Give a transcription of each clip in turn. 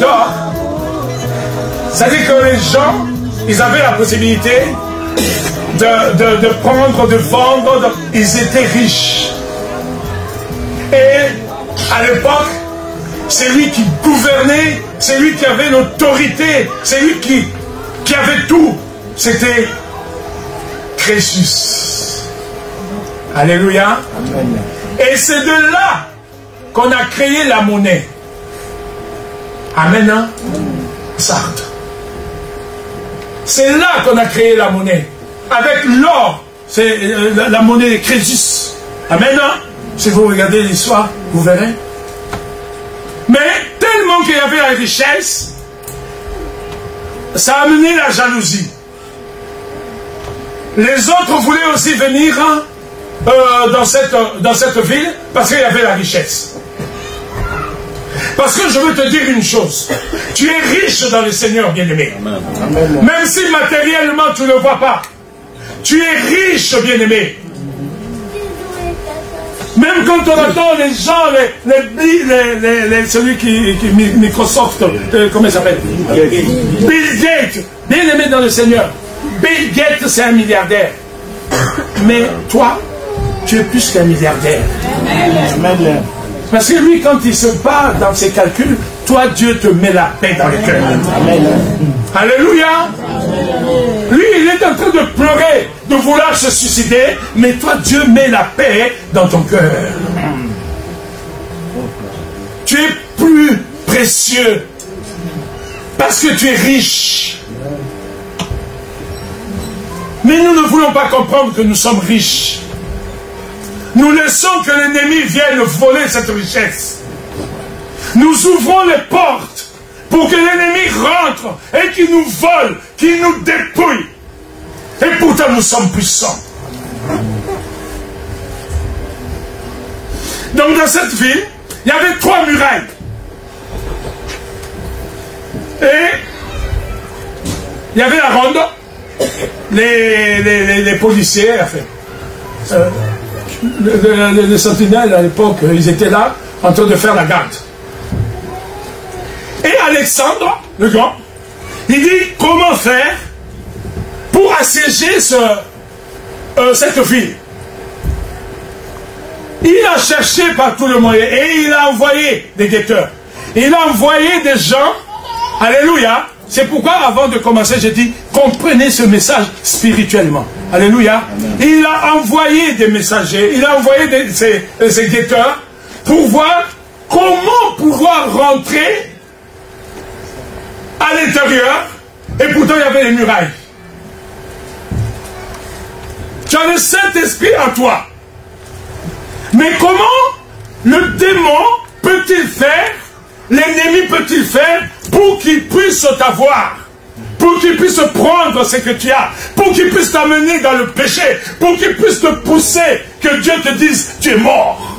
d'or, c'est-à-dire que les gens, ils avaient la possibilité de prendre, de vendre, ils étaient riches. Et à l'époque, c'est lui qui gouvernait, c'est lui qui avait l'autorité, c'est lui qui avait tout. C'était Crésus. Alléluia. Amen. Et c'est de là qu'on a créé la monnaie. Amen. Hein? Sartre. C'est là qu'on a créé la monnaie. Avec l'or, c'est la monnaie de Crésus. Amen. Hein? Si vous regardez l'histoire, vous verrez. Mais tellement qu'il y avait la richesse, ça a amené la jalousie. Les autres voulaient aussi venir dans cette ville parce qu'il y avait la richesse. Parce que je veux te dire une chose, tu es riche dans le Seigneur, bien-aimé. Même si matériellement tu ne le vois pas, tu es riche, bien-aimé. Même quand on entend les gens, celui qui Microsoft, comment il s'appelle? Bill Gates, bien-aimé dans le Seigneur. Bill Gates, c'est un milliardaire. Mais toi, tu es plus qu'un milliardaire. Amen. Parce que lui, quand il se bat dans ses calculs, toi, Dieu te met la paix dans le cœur. Amen. Alléluia. Lui, il est en train de pleurer, de vouloir se suicider, mais toi, Dieu met la paix dans ton cœur. Tu es plus précieux parce que tu es riche. Mais nous ne voulons pas comprendre que nous sommes riches. Nous laissons que l'ennemi vienne voler cette richesse. Nous ouvrons les portes pour que l'ennemi rentre et qu'il nous vole, qu'il nous dépouille. Et pourtant nous sommes puissants. Donc dans cette ville, il y avait 3 murailles. Et il y avait la ronde, les policiers, enfin, les sentinelles à l'époque, ils étaient là en train de faire la garde. Et Alexandre, le grand, il dit comment faire pour assiéger cette ville. Il a cherché par tous les moyens et il a envoyé des guetteurs. Il a envoyé des gens. Alléluia. C'est pourquoi avant de commencer, j'ai dit comprenez ce message spirituellement. Alléluia. Amen. Il a envoyé des messagers, il a envoyé ces guetteurs pour voir comment pouvoir rentrer à l'intérieur. Et pourtant, il y avait les murailles. Tu as le Saint-Esprit en toi. Mais comment le démon peut-il faire, l'ennemi peut-il faire pour qu'il puisse t'avoir, pour qu'il puisse prendre ce que tu as, pour qu'il puisse t'amener dans le péché, pour qu'il puisse te pousser, que Dieu te dise, tu es mort.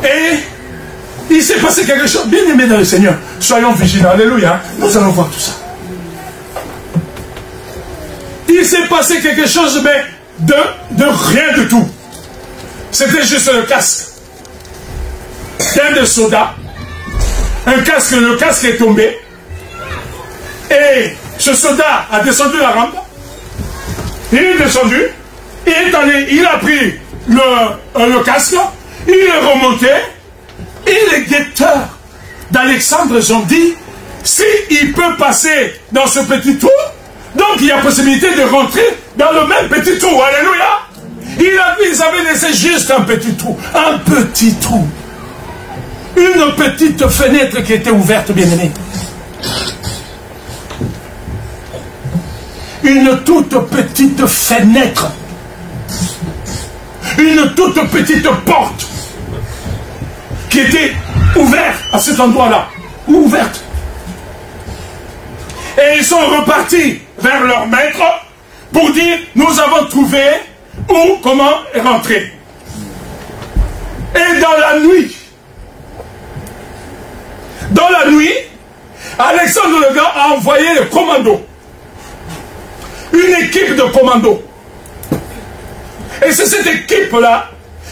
Et il s'est passé quelque chose, bien aimé dans le Seigneur. Soyons vigilants, alléluia, nous allons voir tout ça. Il s'est passé quelque chose, mais de rien du tout. C'était juste le casque d'un des soldats. Le casque est tombé. Et ce soldat a descendu la rampe. Il est descendu. Il est allé, il a pris le casque. Il est remonté. Et les guetteurs d'Alexandre ont dit, s'il peut passer dans ce petit trou, donc il y a possibilité de rentrer dans le même petit trou. Alléluia. Ils avaient laissé juste un petit trou. Un petit trou. Une petite fenêtre qui était ouverte, bien aimé. Une toute petite fenêtre. Une toute petite porte qui était ouverte à cet endroit-là. Ouverte. Et ils sont repartis vers leur maître pour dire, nous avons trouvé où, comment rentrer. Et dans la nuit, Alexandre le Grand a envoyé le commando. Une équipe de commando. Et c'est cette équipe-là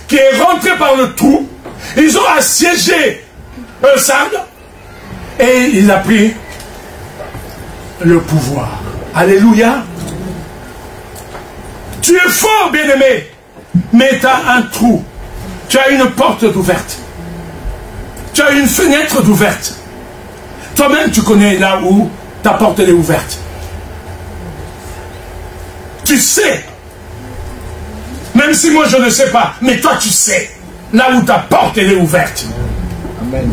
qui est rentré par le trou. Ils ont assiégé un sarde et il a pris le pouvoir. Alléluia. Tu es fort, bien-aimé, mais tu as un trou. Tu as une porte d'ouverte. Tu as une fenêtre d'ouverte. Toi-même, tu connais là où ta porte est ouverte. Tu sais. Même si moi je ne sais pas, mais toi tu sais. Là où ta porte est ouverte. Amen.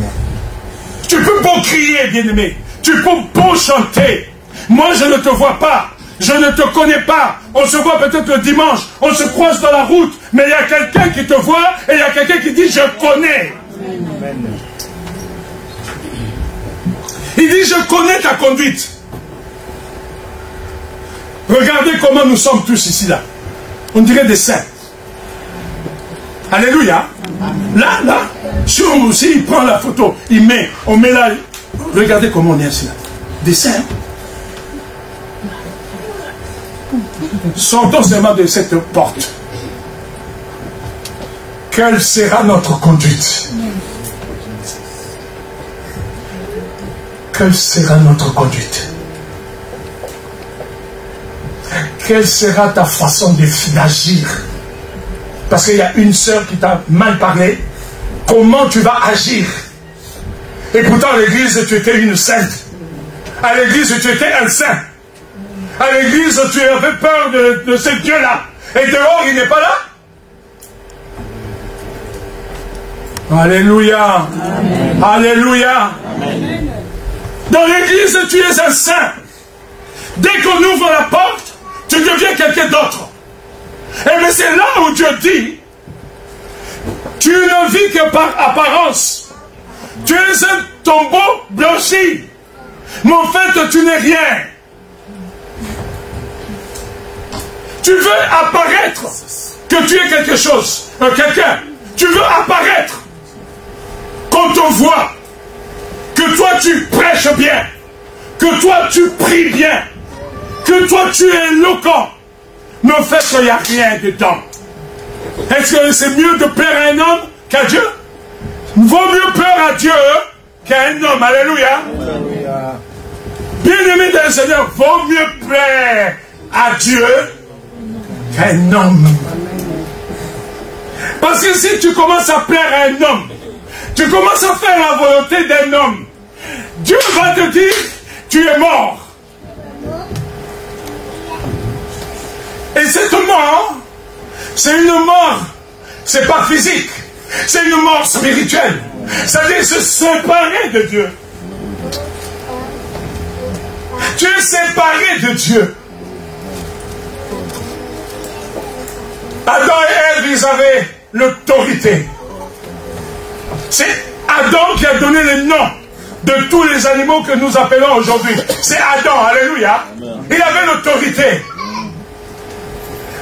Tu peux beau crier, bien-aimé. Tu peux beau chanter. Moi je ne te vois pas. Je ne te connais pas. On se voit peut-être le dimanche. On se croise dans la route. Mais il y a quelqu'un qui te voit et il y a quelqu'un qui dit je connais. Amen. Il dit je connais ta conduite. Regardez comment nous sommes tous ici là. On dirait des saints. Alléluia. Là, sur aussi, il prend la photo, on met là. Regardez comment on est ici là. Des saints. Sortons seulement de cette porte. Quelle sera notre conduite? Quelle sera notre conduite? Quelle sera ta façon d'agir? Parce qu'il y a une sœur qui t'a mal parlé. Comment tu vas agir? Et pourtant à l'église tu étais une sainte. À l'église tu étais un saint. À l'église tu avais peur de ce Dieu-là. Et dehors il n'est pas là. Alléluia. Amen. Alléluia. Amen. Dans l'église tu es un saint. Dès qu'on ouvre la porte, tu deviens quelqu'un d'autre. Et mais c'est là où Dieu dit, tu ne vis que par apparence. Tu es un tombeau blanchi. Mais en fait, tu n'es rien. Tu veux apparaître que tu es quelque chose, quelqu'un. Tu veux apparaître qu'on te voit, que toi tu prêches bien, que toi tu pries bien, que toi tu es éloquent. Mais en fait, il n'y a rien dedans. Est-ce que c'est mieux de plaire à un homme qu'à Dieu? Vaut mieux plaire à Dieu qu'à un homme. Alléluia. Bien-aimé dans le Seigneur, vaut mieux plaire à Dieu qu'à un homme. Parce que si tu commences à plaire à un homme, tu commences à faire la volonté d'un homme, Dieu va te dire, tu es mort. Et cette mort, c'est une mort, c'est pas physique, c'est une mort spirituelle. C'est-à-dire se séparer de Dieu. Tu es séparé de Dieu. Adam et Ève, ils avaient l'autorité. C'est Adam qui a donné les noms de tous les animaux que nous appelons aujourd'hui. C'est Adam, alléluia. Il avait l'autorité.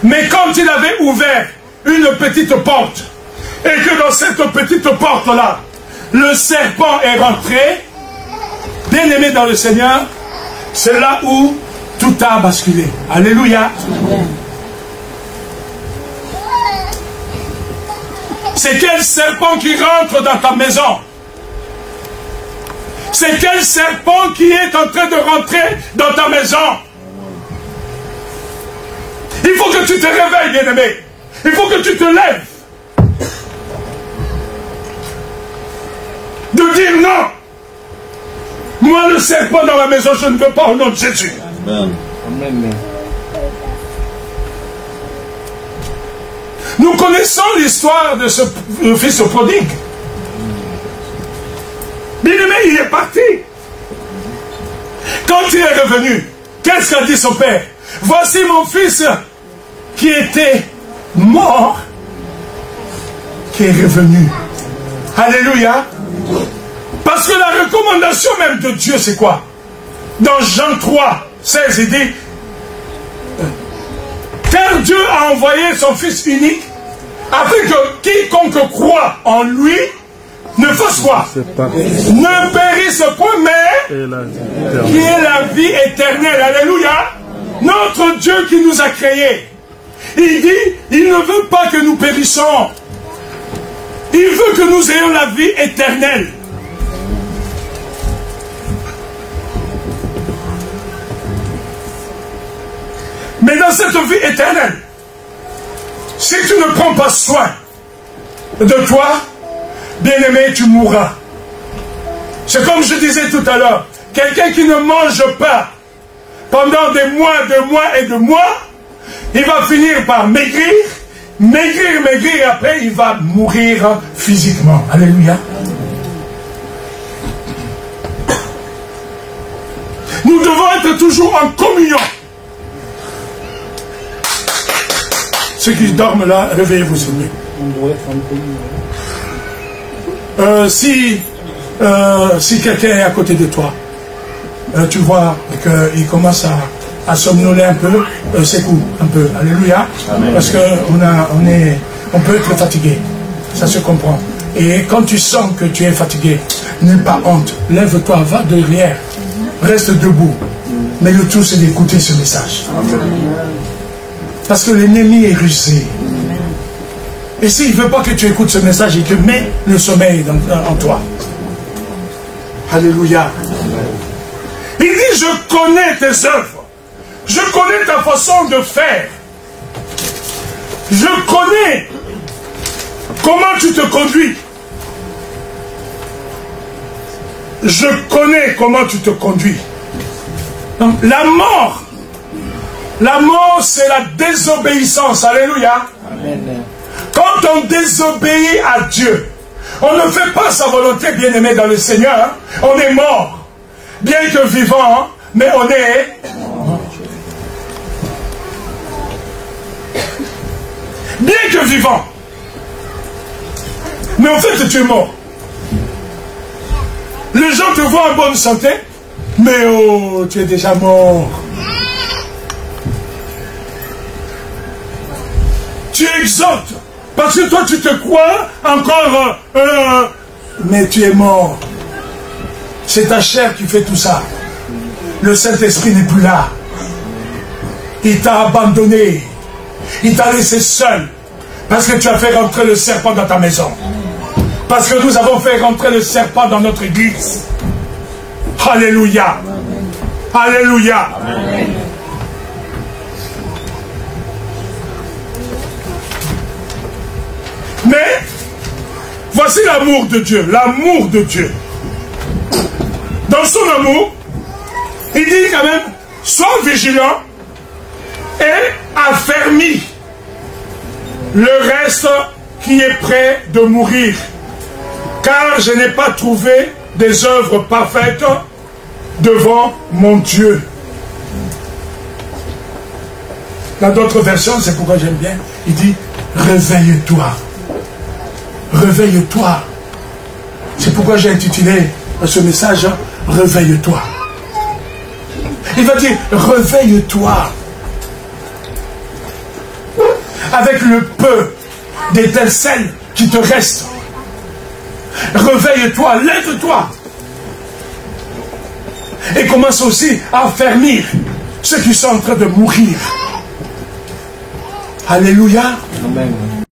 Mais quand il avait ouvert une petite porte, et que dans cette petite porte-là, le serpent est rentré, bien aimé dans le Seigneur, c'est là où tout a basculé. Alléluia. C'est quel serpent qui rentre dans ta maison? C'est quel serpent qui est en train de rentrer dans ta maison? Il faut que tu te réveilles, bien-aimé. Il faut que tu te lèves. De dire non. Moi, le serpent dans la maison, je ne veux pas au nom de Jésus. Amen. Amen. Nous connaissons l'histoire de ce fils prodigue. Bien-aimé, il est parti. Quand il est revenu, qu'est-ce qu'a dit son père? Voici mon fils qui était mort, qui est revenu. Alléluia. Parce que la recommandation même de Dieu, c'est quoi? Dans Jean 3, 16, il dit, car Dieu a envoyé son Fils unique, afin que quiconque croit en lui ne fasse quoi? Ne périsse point, mais qui est la vie éternelle. Alléluia. Notre Dieu qui nous a créés, il dit, il ne veut pas que nous périssons. Il veut que nous ayons la vie éternelle. Mais dans cette vie éternelle, si tu ne prends pas soin de toi, bien-aimé, tu mourras. C'est comme je disais tout à l'heure, quelqu'un qui ne mange pas pendant des mois et des mois, il va finir par maigrir, et après il va mourir physiquement. Alléluia. Nous devons être toujours en communion. Ceux qui dorment là, réveillez-vous s'il vous plaît. On doit être en communion. Si quelqu'un est à côté de toi, tu vois qu'il commence à somnoler un peu, secoue un peu. Alléluia. Amen. Parce qu'on peut être fatigué. Ça se comprend. Et quand tu sens que tu es fatigué, n'aie pas honte. Lève-toi, va derrière. Reste debout. Mais le tout, c'est d'écouter ce message. Amen. Parce que l'ennemi est rusé. Et s'il ne veut pas que tu écoutes ce message, il te met le sommeil en toi. Alléluia. Il dit, je connais tes œuvres. Je connais ta façon de faire. Je connais comment tu te conduis. Je connais comment tu te conduis. Donc, la mort, c'est la désobéissance. Alléluia. Amen. Quand on désobéit à Dieu, on ne fait pas sa volonté, bien-aimé dans le Seigneur. Hein? On est mort. Bien que vivant, hein? Mais on est mort. Bien que vivant. Mais en fait, tu es mort. Les gens te voient en bonne santé, mais oh, tu es déjà mort. Tu exaltes. Parce que toi, tu te crois encore, mais tu es mort. C'est ta chair qui fait tout ça. Le Saint-Esprit n'est plus là. Il t'a abandonné. Il t'a laissé seul. Parce que tu as fait rentrer le serpent dans ta maison. Parce que nous avons fait rentrer le serpent dans notre église. Alléluia. Alléluia. Amen. Mais, voici l'amour de Dieu. L'amour de Dieu. Dans son amour, il dit quand même, sois vigilant et affermis le reste qui est prêt de mourir. Car je n'ai pas trouvé des œuvres parfaites devant mon Dieu. Dans d'autres versions, c'est pourquoi j'aime bien, il dit, réveille-toi. Réveille-toi. C'est pourquoi j'ai intitulé ce message, réveille-toi. Il va dire, réveille-toi. Avec le peu d'étincelles qui te restent. Réveille-toi, lève-toi. Et commence aussi à affermir ceux qui sont en train de mourir. Alléluia. Amen.